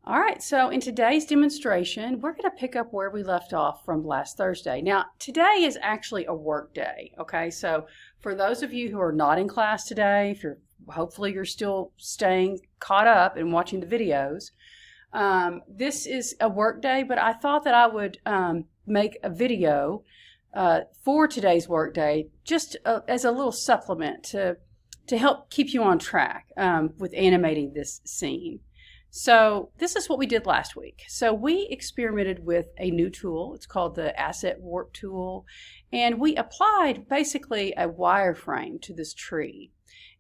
All right, so in today's demonstration, we're going to pick up where we left off from last Thursday. Now, today is actually a work day, okay? So for those of you who are not in class today, hopefully you're still staying caught up and watching the videos, this is a work day, but I thought that I would make a video for today's work day just as a little supplement to help keep you on track with animating this scene. So this is what we did last week. So we experimented with a new tool. It's called the Asset Warp tool. And we applied basically a wireframe to this tree.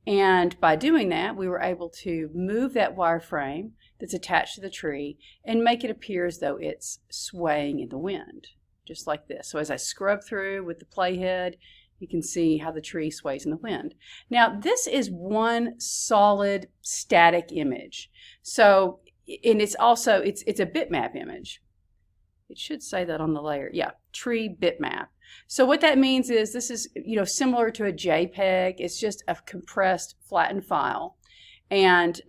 And by doing that, we were able to move that wireframe that's attached to the tree and make it appear as though it's swaying in the wind, just like this. So as I scrub through with the playhead, you can see how the tree sways in the wind. Now, this is one solid static image. So, and it's also, it's a bitmap image. It should say that on the layer. Yeah, tree bitmap. So what that means is this is, similar to a JPEG. It's just a compressed, flattened file. And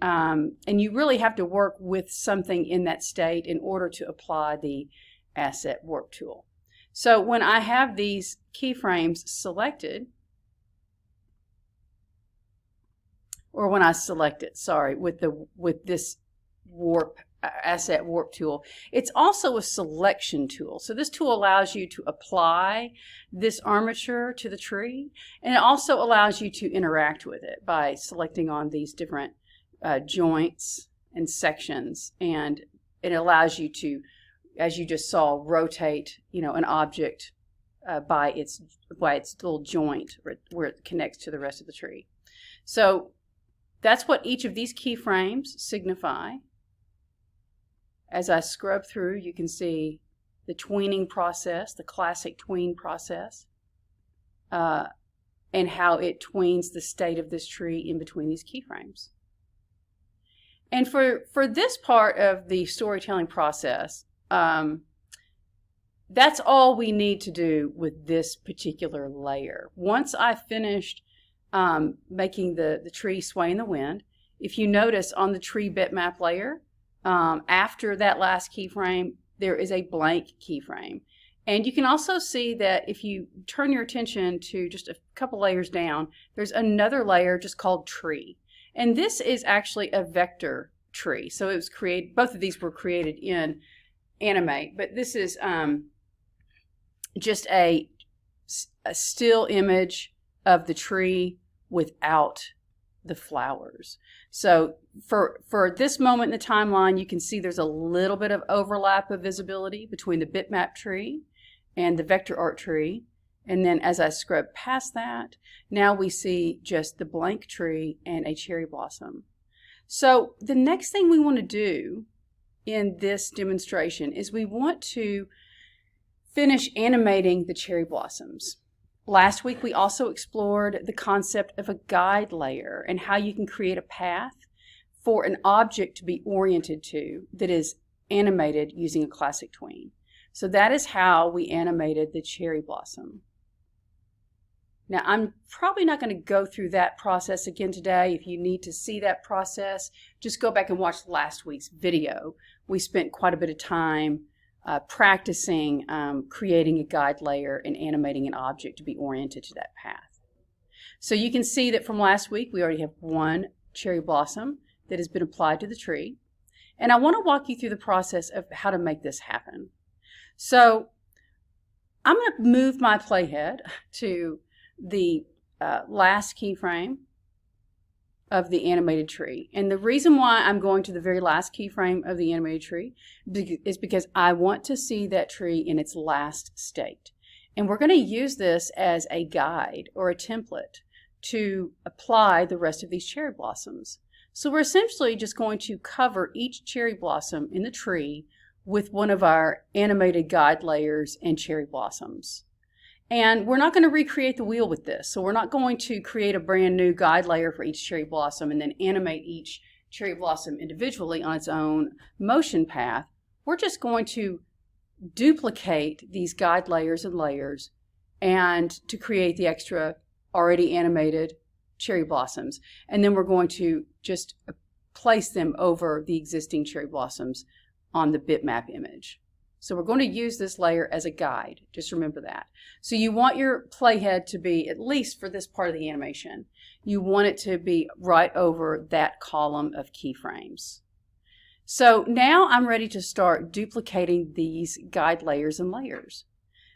you really have to work with something in that state in order to apply the Asset Warp tool. So when I have these keyframes selected, or when I select it, sorry, with this Asset Warp tool, it's also a selection tool. So this tool allows you to apply this armature to the tree, and it also allows you to interact with it by selecting on these different joints and sections, and it allows you to, as you just saw, rotate, an object by its little joint where it connects to the rest of the tree. So that's what each of these keyframes signify. As I scrub through, you can see the tweening process, the classic tween process, and how it tweens the state of this tree in between these keyframes. And for this part of the storytelling process, that's all we need to do with this particular layer. Once I've finished making the tree sway in the wind, if you notice on the tree bitmap layer, after that last keyframe, there is a blank keyframe. And you can also see that if you turn your attention to just a couple layers down, there's another layer just called tree. And this is actually a vector tree. So it was created, both of these were created in Animate, but this is just a still image of the tree without the flowers. So for this moment in the timeline, you can see there's a little bit of overlap of visibility between the bitmap tree and the vector art tree. And then as I scrub past that, now we see just the blank tree and a cherry blossom. So the next thing we want to do in this demonstration is we want to finish animating the cherry blossoms. Last week we also explored the concept of a guide layer and how you can create a path for an object to be oriented to that is animated using a classic tween. So that is how we animated the cherry blossom. Now, I'm probably not going to go through that process again today. If you need to see that process, just go back and watch last week's video. We spent quite a bit of time practicing creating a guide layer and animating an object to be oriented to that path. So you can see that from last week, we already have one cherry blossom that has been applied to the tree. And I want to walk you through the process of how to make this happen. So I'm going to move my playhead to the last keyframe of the animated tree. And the reason why I'm going to the very last keyframe of the animated tree is because I want to see that tree in its last state. And we're going to use this as a guide or a template to apply the rest of these cherry blossoms. So we're essentially just going to cover each cherry blossom in the tree with one of our animated guide layers and cherry blossoms. And we're not going to recreate the wheel with this. So we're not going to create a brand new guide layer for each cherry blossom and then animate each cherry blossom individually on its own motion path. We're just going to duplicate these guide layers and layers and to create the extra already animated cherry blossoms. And then we're going to just place them over the existing cherry blossoms on the bitmap image. So we're going to use this layer as a guide. Just remember that. So you want your playhead to be, at least for this part of the animation, you want it to be right over that column of keyframes. So now I'm ready to start duplicating these guide layers and layers.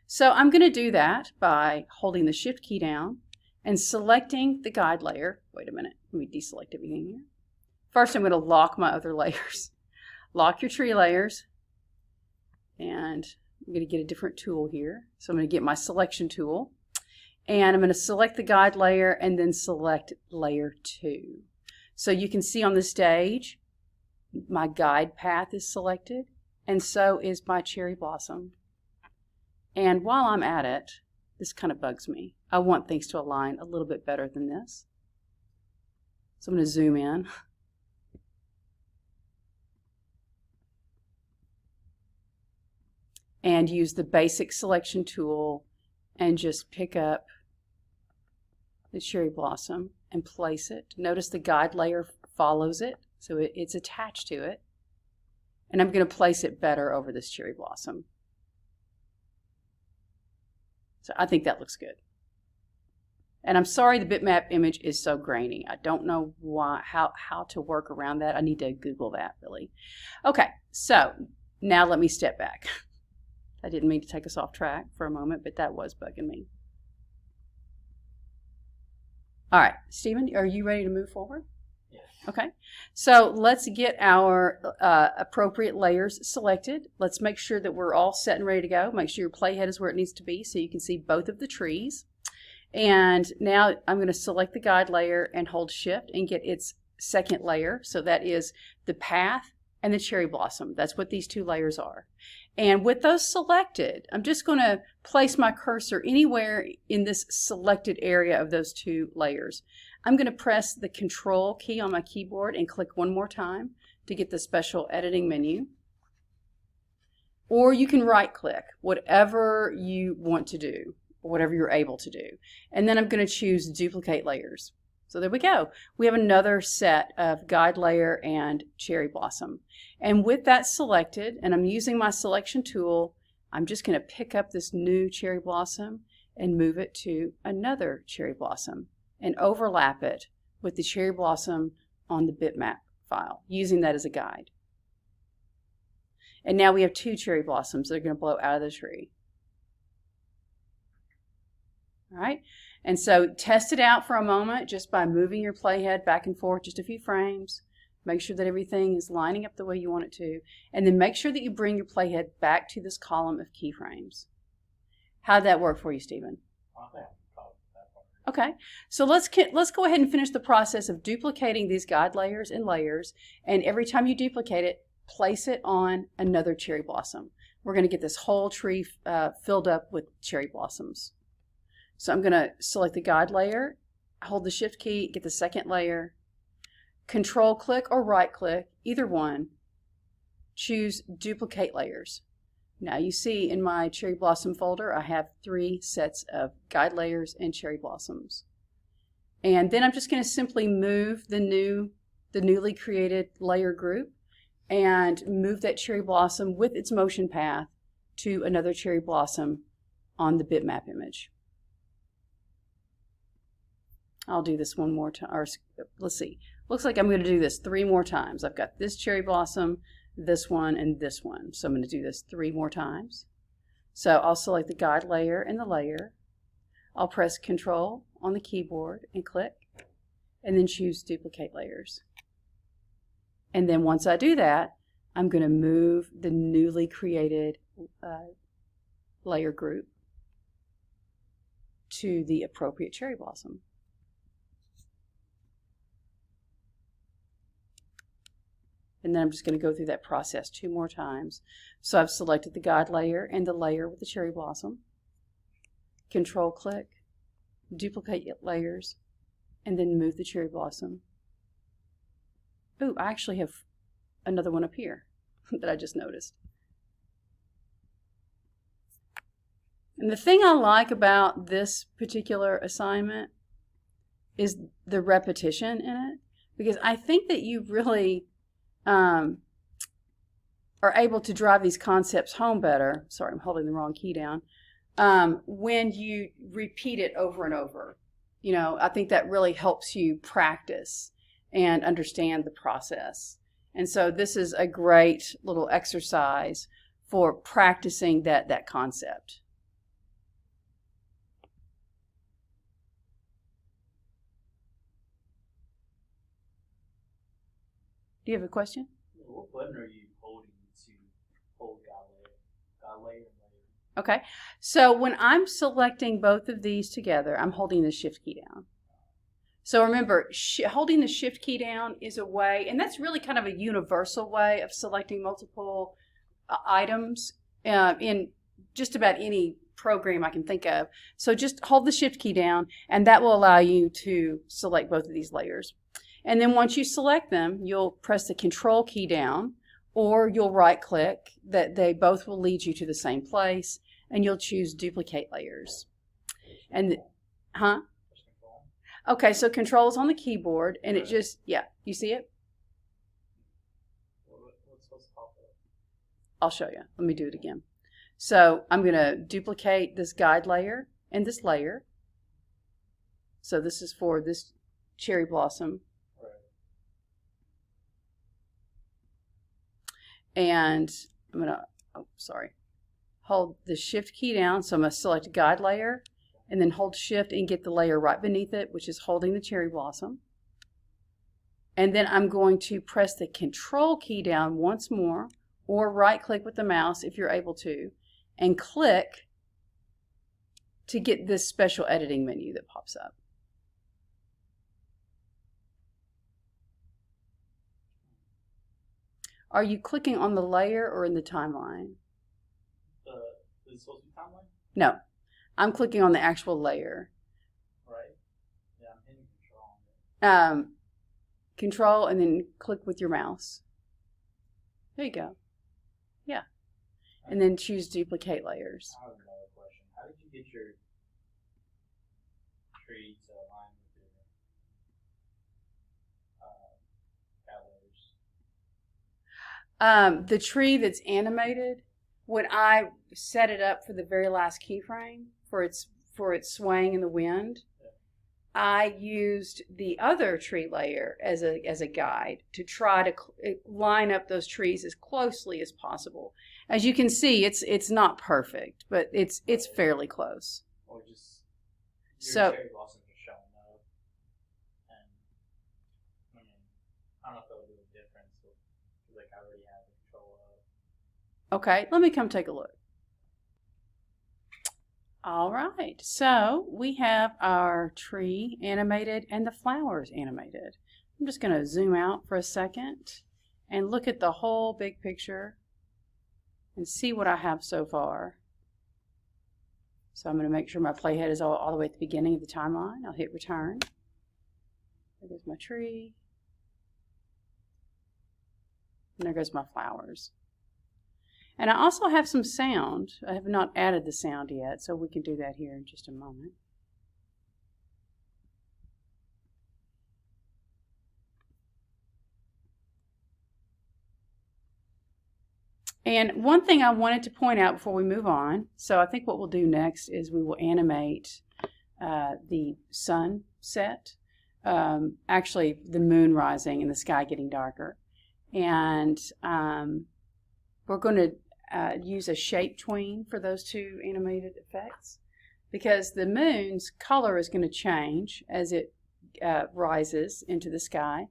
So I'm going to do that by holding the Shift key down and selecting the guide layer. Wait a minute, let me deselect everything here. First I'm going to lock my other layers. Lock your tree layers. And I'm going to get a different tool here. So I'm going to get my selection tool. And I'm going to select the guide layer and then select layer 2. So you can see on the stage, my guide path is selected, and so is my cherry blossom. And while I'm at it, this kind of bugs me. I want things to align a little bit better than this. So I'm going to zoom in. And use the basic selection tool and just pick up the cherry blossom and place it. Notice the guide layer follows it, so it's attached to it. And I'm going to place it better over this cherry blossom. So I think that looks good. And I'm sorry the bitmap image is so grainy. I don't know how to work around that. I need to Google that, really. Okay, so now let me step back. I didn't mean to take us off track for a moment, but that was bugging me. All right, Stephen, are you ready to move forward? Yes. Okay, so let's get our appropriate layers selected. Let's make sure that we're all set and ready to go. Make sure your playhead is where it needs to be so you can see both of the trees. And now I'm going to select the guide layer and hold Shift and get its second layer. So that is the path and the cherry blossom. That's what these two layers are. And with those selected, I'm just going to place my cursor anywhere in this selected area of those two layers. I'm going to press the Control key on my keyboard and click one more time to get the special editing menu. Or you can right click, whatever you want to do, whatever you're able to do. And then I'm going to choose Duplicate Layers. So there we go. We have another set of guide layer and cherry blossom. And with that selected, and I'm using my selection tool, I'm just going to pick up this new cherry blossom and move it to another cherry blossom and overlap it with the cherry blossom on the bitmap file, using that as a guide. And now we have two cherry blossoms that are going to blow out of the tree. All right. And so test it out for a moment just by moving your playhead back and forth just a few frames. Make sure that everything is lining up the way you want it to. And then make sure that you bring your playhead back to this column of keyframes. How'd that work for you, Stephen? Okay, so let's go ahead and finish the process of duplicating these guide layers and layers. And every time you duplicate it, place it on another cherry blossom. We're going to get this whole tree filled up with cherry blossoms. So I'm going to select the guide layer, hold the Shift key, get the second layer, Control click or right click, either one, choose Duplicate Layers. Now you see in my cherry blossom folder, I have 3 sets of guide layers and cherry blossoms. And then I'm just going to simply move the newly created layer group and move that cherry blossom with its motion path to another cherry blossom on the bitmap image. I'll do this one more time, or let's see. Looks like I'm going to do this 3 more times. I've got this cherry blossom, this one, and this one. So I'm going to do this 3 more times. So I'll select the guide layer and the layer. I'll press Control on the keyboard and click, and then choose Duplicate Layers. And then once I do that, I'm going to move the newly created layer group to the appropriate cherry blossom. And then I'm just going to go through that process 2 more times. So I've selected the guide layer and the layer with the cherry blossom. Control click, duplicate layers, and then move the cherry blossom. Ooh, I actually have another one up here that I just noticed. And the thing I like about this particular assignment is the repetition in it. because I think that you really are able to drive these concepts home better. Sorry, I'm holding the wrong key down. When you repeat it over and over. I think that really helps you practice and understand the process. And so this is a great little exercise for practicing that concept. Do you have a question? What button are you holding to hold guide layer and layer? Okay, so when I'm selecting both of these together, I'm holding the shift key down. So remember, holding the shift key down is a way, and that's really kind of a universal way of selecting multiple items in just about any program I can think of. So just hold the shift key down, and that will allow you to select both of these layers. And then once you select them, you'll press the control key down, or you'll right click. That they both will lead you to the same place, and you'll choose duplicate layers. And okay, so control is on the keyboard, and it just, you see it? What's supposed to pop up? I'll show you. Let me do it again. So I'm going to duplicate this guide layer and this layer. So this is for this cherry blossom. And I'm going to, hold the shift key down. So I'm going to select a guide layer and then hold shift and get the layer right beneath it, which is holding the cherry blossom. And then I'm going to press the control key down once more, or right click with the mouse if you're able to, and click to get this special editing menu that pops up. Are you clicking on the layer or in the timeline? Is it supposed to be timeline? No, I'm clicking on the actual layer. Right. Yeah, I'm hitting control on it. Control and then click with your mouse. There you go. Yeah. And then choose duplicate layers. I have another question. How did you get your tree to align with your layers? The tree that's animated, when I set it up for the very last keyframe for its swaying in the wind, I used the other tree layer as a guide to try to line up those trees as closely as possible. As you can see, it's not perfect, but it's fairly close. Or just your cherry blossoms are showing up, and I don't know if that would do a difference, but like I already have the control of. Okay, let me come take a look. All right, so we have our tree animated and the flowers animated. I'm just going to zoom out for a second and look at the whole big picture and see what I have so far. So I'm going to make sure my playhead is all the way at the beginning of the timeline. I'll hit return. There goes my tree. And there goes my flowers. And I also have some sound. I have not added the sound yet, so we can do that here in just a moment. And one thing I wanted to point out before we move on, so I think what we'll do next is we will animate the sunset, actually the moon rising and the sky getting darker. And we're going to use a shape tween for those two animated effects, because the moon's color is going to change as it rises into the sky.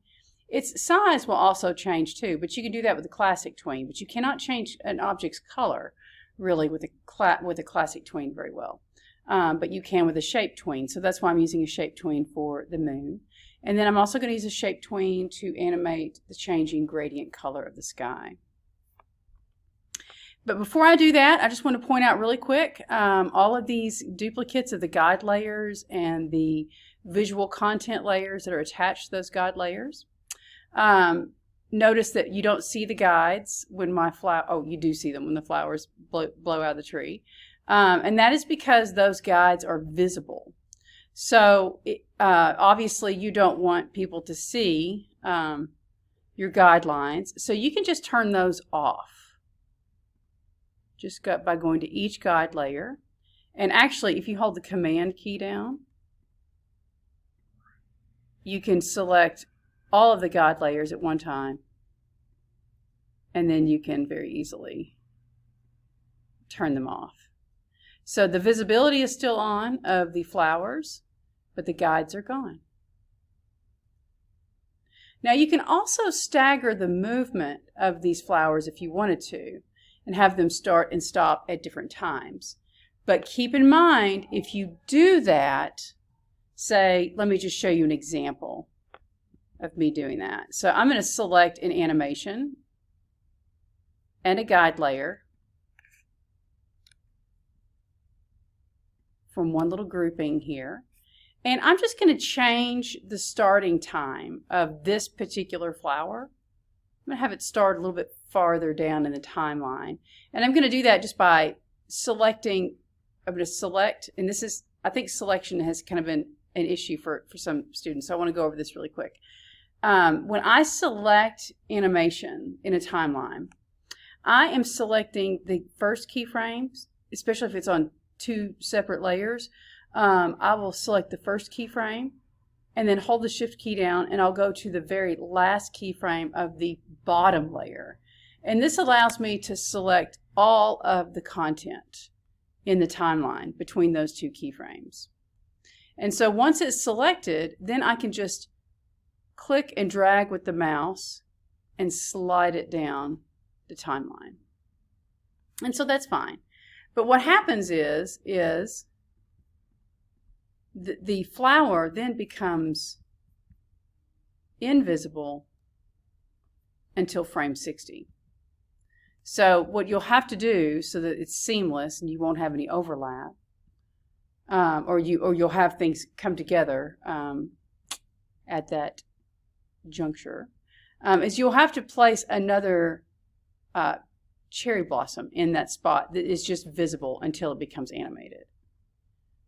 Its size will also change too, but you can do that with a classic tween. But you cannot change an object's color really with a classic tween very well. But you can with a shape tween. So that's why I'm using a shape tween for the moon. And then I'm also going to use a shape tween to animate the changing gradient color of the sky. But before I do that, I just want to point out really quick, all of these duplicates of the guide layers and the visual content layers that are attached to those guide layers. Notice that you don't see the guides when you do see them when the flowers blow out of the tree. And that is because those guides are visible. So obviously you don't want people to see your guidelines. So you can just turn those off. Just by going to each guide layer. And actually, if you hold the Command key down, you can select all of the guide layers at one time. And then you can very easily turn them off. So the visibility is still on of the flowers, but the guides are gone. Now you can also stagger the movement of these flowers if you wanted to, and have them start and stop at different times. But keep in mind, if you do that, say, let me just show you an example of me doing that. So I'm going to select an animation and a guide layer from one little grouping here. And I'm just going to change the starting time of this particular flower. I'm going to have it start a little bit farther down in the timeline. And I'm going to do that just by selecting. I'm going to select, and this is, I think selection has kind of been an issue for some students, so I want to go over this really quick. When I select animation in a timeline, I am selecting the first keyframes, especially if it's on two separate layers. I will select the first keyframe and then hold the Shift key down, and I'll go to the very last keyframe of the bottom layer. And this allows me to select all of the content in the timeline between those two keyframes. And so once it's selected, then I can just click and drag with the mouse and slide it down the timeline. And so that's fine. But what happens is the flower then becomes invisible until frame 60. So what you'll have to do so that it's seamless and you won't have any overlap, or you'll have things come together at that juncture, is you'll have to place another cherry blossom in that spot that is just visible until it becomes animated.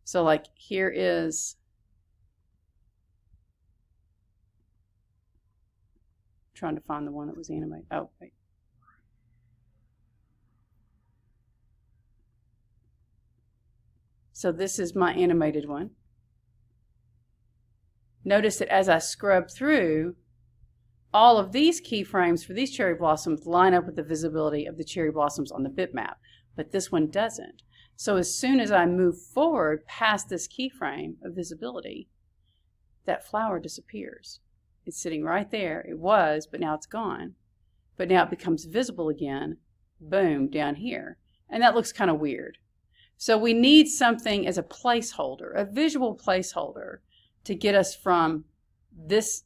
So like here is, trying to find the one that was animated. Oh, wait. So this is my animated one. Notice that as I scrub through, all of these keyframes for these cherry blossoms line up with the visibility of the cherry blossoms on the bitmap, but this one doesn't. So as soon as I move forward past this keyframe of visibility, that flower disappears. It's sitting right there. It was, but now it's gone. But now it becomes visible again, boom, down here. And that looks kind of weird. So we need something as a placeholder, a visual placeholder, to get us from this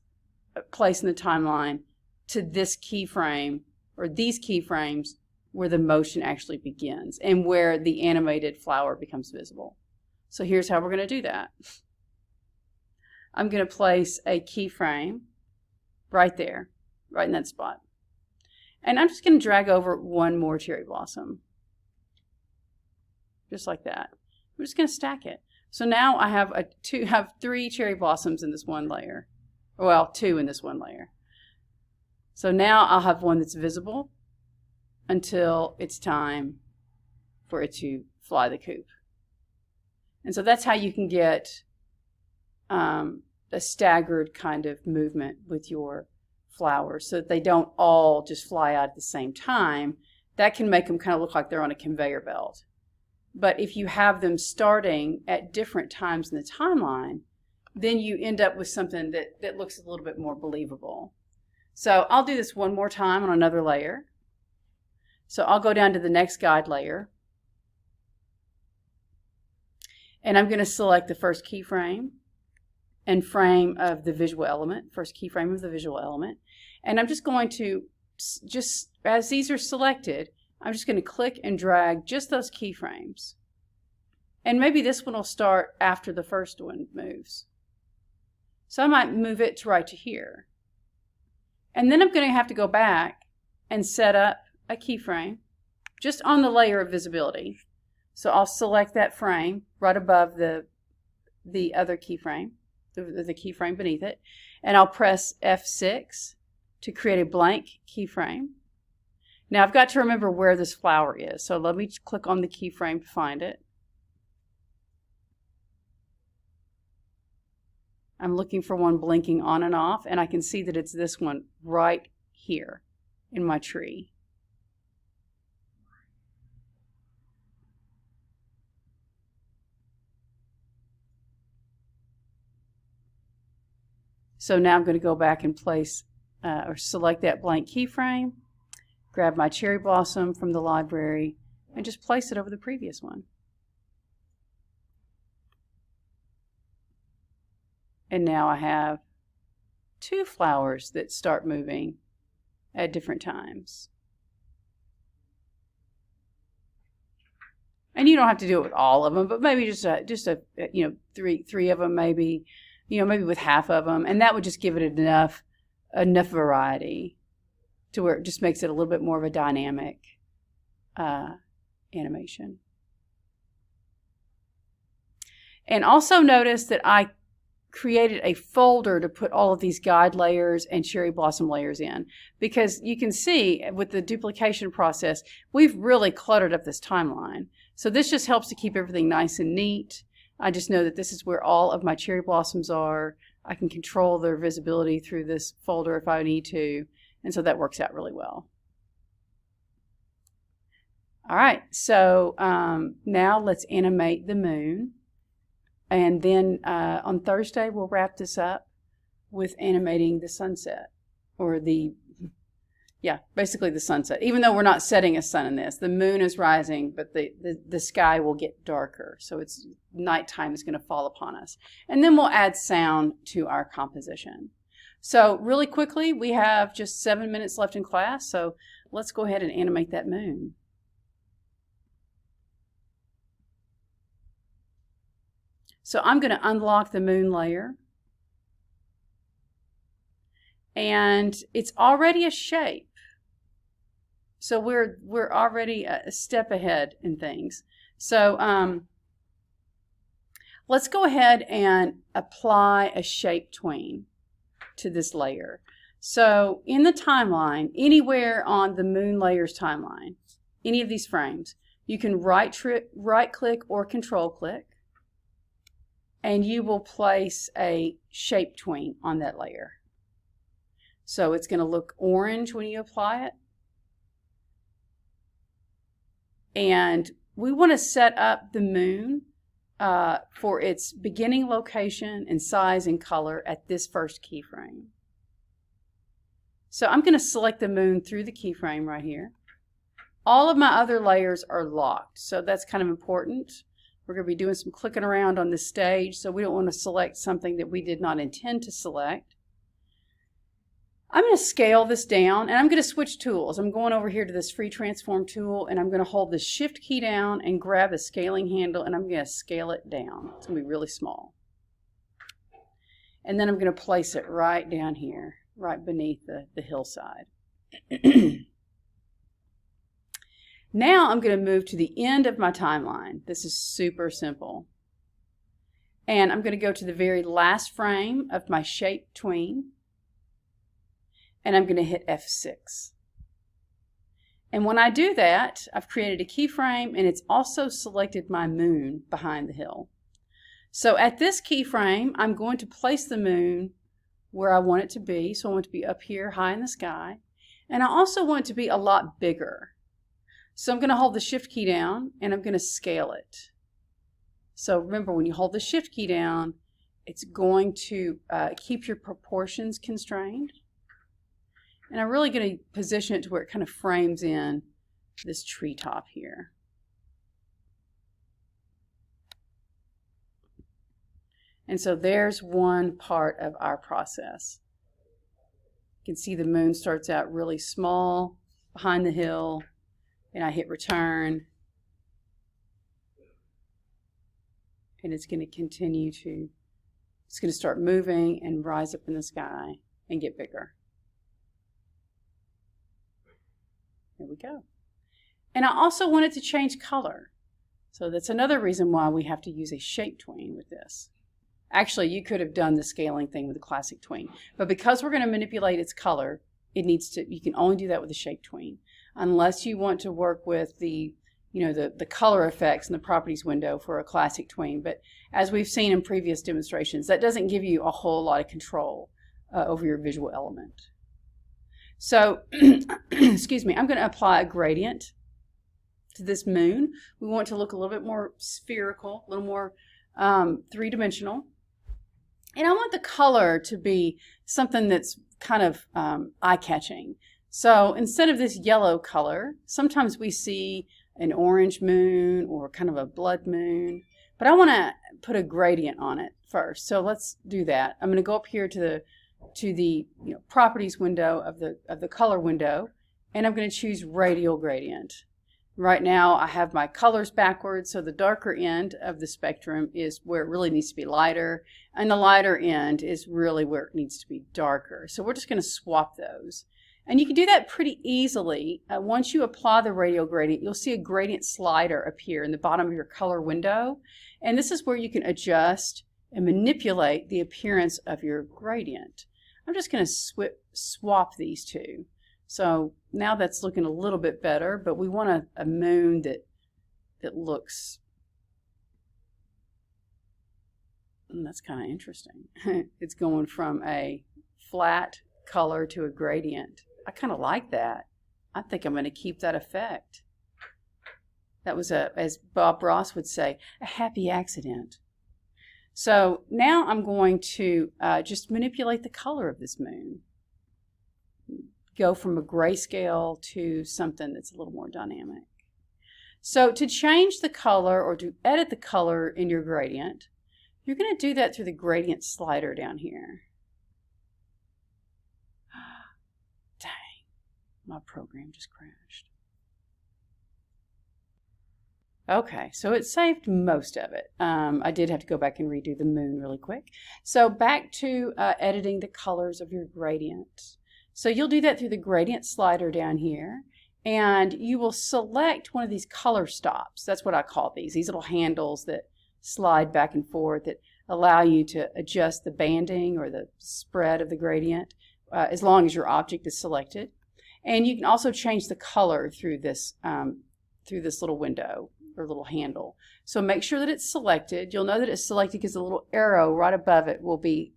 place in the timeline to this keyframe, or these keyframes, where the motion actually begins and where the animated flower becomes visible. So here's how we're going to do that. I'm going to place a keyframe right there, right in that spot. And I'm just going to drag over one more cherry blossom. Just like that. I'm just going to stack it. So now I have three cherry blossoms in this one layer. Well, two in this one layer. So now I'll have one that's visible until it's time for it to fly the coop. And so that's how you can get a staggered kind of movement with your flowers, so that they don't all just fly out at the same time. That can make them kind of look like they're on a conveyor belt. But if you have them starting at different times in the timeline, then you end up with something that looks a little bit more believable. So I'll do this one more time on another layer. So I'll go down to the next guide layer. And I'm going to select the first keyframe and frame of the visual element, first keyframe of the visual element. And I'm just going to, just as these are selected, I'm just going to click and drag just those keyframes. And maybe this one will start after the first one moves. So I might move it to right to here. And then I'm going to have to go back and set up a keyframe just on the layer of visibility. So I'll select that frame right above the other keyframe, the keyframe beneath it. And I'll press F6 to create a blank keyframe. Now I've got to remember where this flower is. So let me click on the keyframe to find it. I'm looking for one blinking on and off, and I can see that it's this one right here in my tree. So now I'm going to go back and place or select that blank keyframe, grab my cherry blossom from the library, and just place it over the previous one. And now I have two flowers that start moving at different times. And you don't have to do it with all of them, but maybe just three of them, maybe with half of them, and that would just give it enough variety to where it just makes it a little bit more of a dynamic animation. And also notice that I created a folder to put all of these guide layers and cherry blossom layers in, because you can see with the duplication process, we've really cluttered up this timeline. So this just helps to keep everything nice and neat. I just know that this is where all of my cherry blossoms are. I can control their visibility through this folder if I need to, and so that works out really well. All right, so now let's animate the moon. And then on Thursday, we'll wrap this up with animating the sunset, or basically the sunset. Even though we're not setting a sun in this, the moon is rising, but the sky will get darker. So it's nighttime is going to fall upon us. And then we'll add sound to our composition. So really quickly, we have just 7 minutes left in class. So let's go ahead and animate that moon. So I'm going to unlock the moon layer. And it's already a shape. So we're already a step ahead in things. So let's go ahead and apply a shape tween to this layer. So in the timeline, anywhere on the moon layer's timeline, any of these frames, you can right click or control click, and you will place a shape tween on that layer. So it's going to look orange when you apply it. And we want to set up the moon for its beginning location and size and color at this first keyframe. So I'm going to select the moon through the keyframe right here. All of my other layers are locked, so that's kind of important. We're going to be doing some clicking around on this stage, so we don't want to select something that we did not intend to select. I'm going to scale this down, and I'm going to switch tools. I'm going over here to this free transform tool, and I'm going to hold the shift key down and grab the scaling handle, and I'm going to scale it down. It's going to be really small. And then I'm going to place it right down here, right beneath the hillside. Now I'm going to move to the end of my timeline. This is super simple. And I'm going to go to the very last frame of my shape tween. And I'm going to hit F6. And when I do that, I've created a keyframe, and it's also selected my moon behind the hill. So at this keyframe, I'm going to place the moon where I want it to be. So I want it to be up here high in the sky. And I also want it to be a lot bigger. So I'm going to hold the shift key down, and I'm going to scale it. So remember, when you hold the shift key down, it's going to keep your proportions constrained. And I'm really going to position it to where it kind of frames in this treetop here. And so there's one part of our process. You can see the moon starts out really small behind the hill, and I hit return. And it's going to continue to, it's going to start moving and rise up in the sky and get bigger. There we go. And I also want it to change color. So that's another reason why we have to use a shape tween with this. Actually, you could have done the scaling thing with the classic tween. But because we're going to manipulate its color, you can only do that with the shape tween. Unless you want to work with the color effects in the properties window for a classic tween. But as we've seen in previous demonstrations, that doesn't give you a whole lot of control over your visual element. So, excuse me, I'm going to apply a gradient to this moon. We want to look a little bit more spherical, a little more three-dimensional. And I want the color to be something that's kind of eye-catching. So instead of this yellow color, sometimes we see an orange moon or kind of a blood moon. But I want to put a gradient on it first. So let's do that. I'm going to go up here to the properties window of the color window, and I'm going to choose radial gradient. Right now I have my colors backwards, so the darker end of the spectrum is where it really needs to be lighter, and the lighter end is really where it needs to be darker. So we're just going to swap those. And you can do that pretty easily. Once you apply the radial gradient, you'll see a gradient slider appear in the bottom of your color window. And this is where you can adjust and manipulate the appearance of your gradient. I'm just going to swap these two. So now that's looking a little bit better, but we want a moon that looks, that's kind of interesting. It's going from a flat color to a gradient. I kind of like that. I think I'm going to keep that effect. That was, as Bob Ross would say, a happy accident. So now I'm going to just manipulate the color of this moon. Go from a grayscale to something that's a little more dynamic. So to change the color or to edit the color in your gradient, you're going to do that through the gradient slider down here. Dang, my program just crashed. Okay, so it saved most of it. I did have to go back and redo the moon really quick. So back to editing the colors of your gradient. So you'll do that through the gradient slider down here, and you will select one of these color stops. That's what I call these little handles that slide back and forth that allow you to adjust the banding or the spread of the gradient as long as your object is selected. And you can also change the color through this little window or little handle. So make sure that it's selected. You'll know that it's selected because the little arrow right above it will be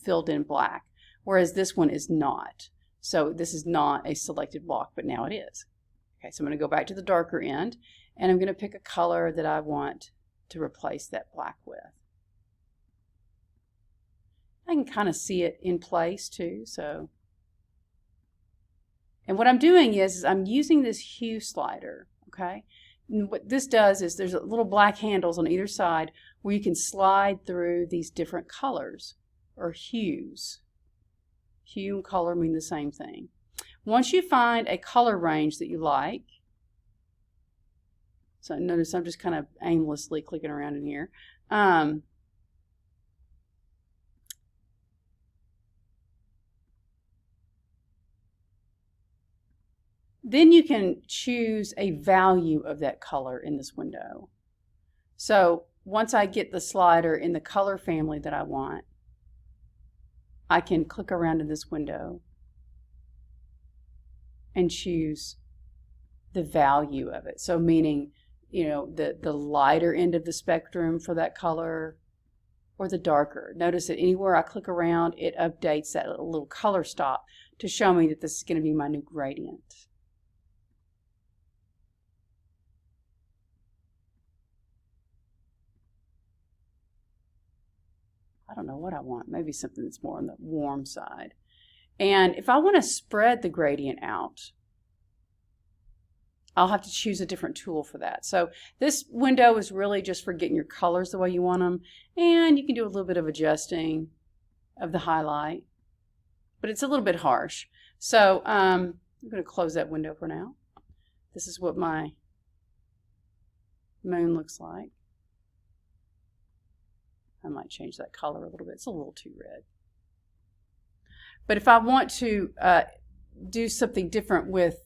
filled in black, whereas this one is not. So this is not a selected block, but now it is. Okay, so I'm going to go back to the darker end, and I'm going to pick a color that I want to replace that black with. I can kind of see it in place too. And what I'm doing is I'm using this hue slider, okay? And what this does is there's little black handles on either side where you can slide through these different colors or hues. Hue and color mean the same thing. Once you find a color range that you like, so notice I'm just kind of aimlessly clicking around in here. Then you can choose a value of that color in this window. So once I get the slider in the color family that I want, I can click around in this window and choose the value of it. So meaning, the lighter end of the spectrum for that color or the darker. Notice that anywhere I click around, it updates that little color stop to show me that this is going to be my new gradient. I don't know what I want. Maybe something that's more on the warm side. And if I want to spread the gradient out, I'll have to choose a different tool for that. So this window is really just for getting your colors the way you want them. And you can do a little bit of adjusting of the highlight. But it's a little bit harsh. So I'm going to close that window for now. This is what my moon looks like. I might change that color a little bit. It's a little too red. But if I want to do something different with,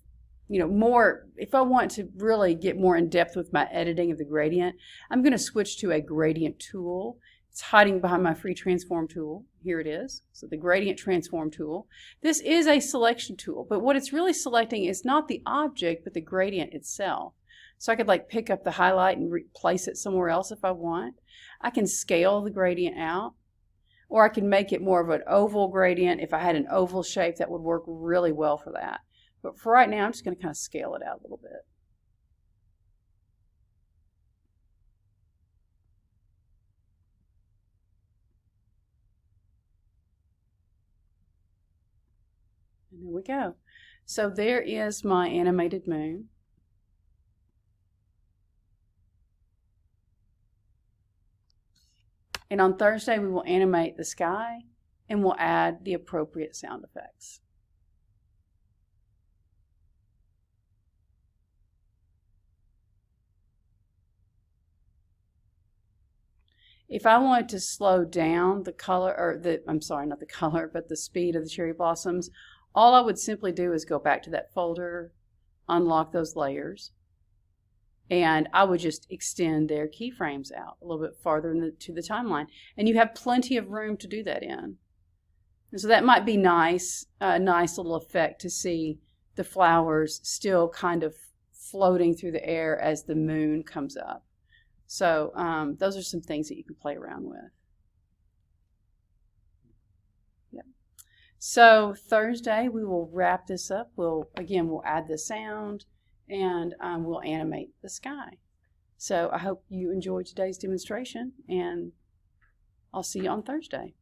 if I want to really get more in depth with my editing of the gradient, I'm going to switch to a gradient tool. It's hiding behind my free transform tool. Here it is. So the gradient transform tool. This is a selection tool, but what it's really selecting is not the object, but the gradient itself. So I could like pick up the highlight and replace it somewhere else if I want. I can scale the gradient out, or I can make it more of an oval gradient. If I had an oval shape, that would work really well for that. But for right now, I'm just going to kind of scale it out a little bit. And there we go. So there is my animated moon. And on Thursday, we will animate the sky and we'll add the appropriate sound effects. If I wanted to slow down the color, or I'm sorry, not the color, but the speed of the cherry blossoms, all I would simply do is go back to that folder, unlock those layers, and I would just extend their keyframes out a little bit farther to the timeline. And you have plenty of room to do that in. And so that might be nice, a nice little effect to see the flowers still kind of floating through the air as the moon comes up. So those are some things that you can play around with. Yep. So Thursday we will wrap this up. We'll add the sound and we'll animate the sky. So I hope you enjoyed today's demonstration, and I'll see you on Thursday.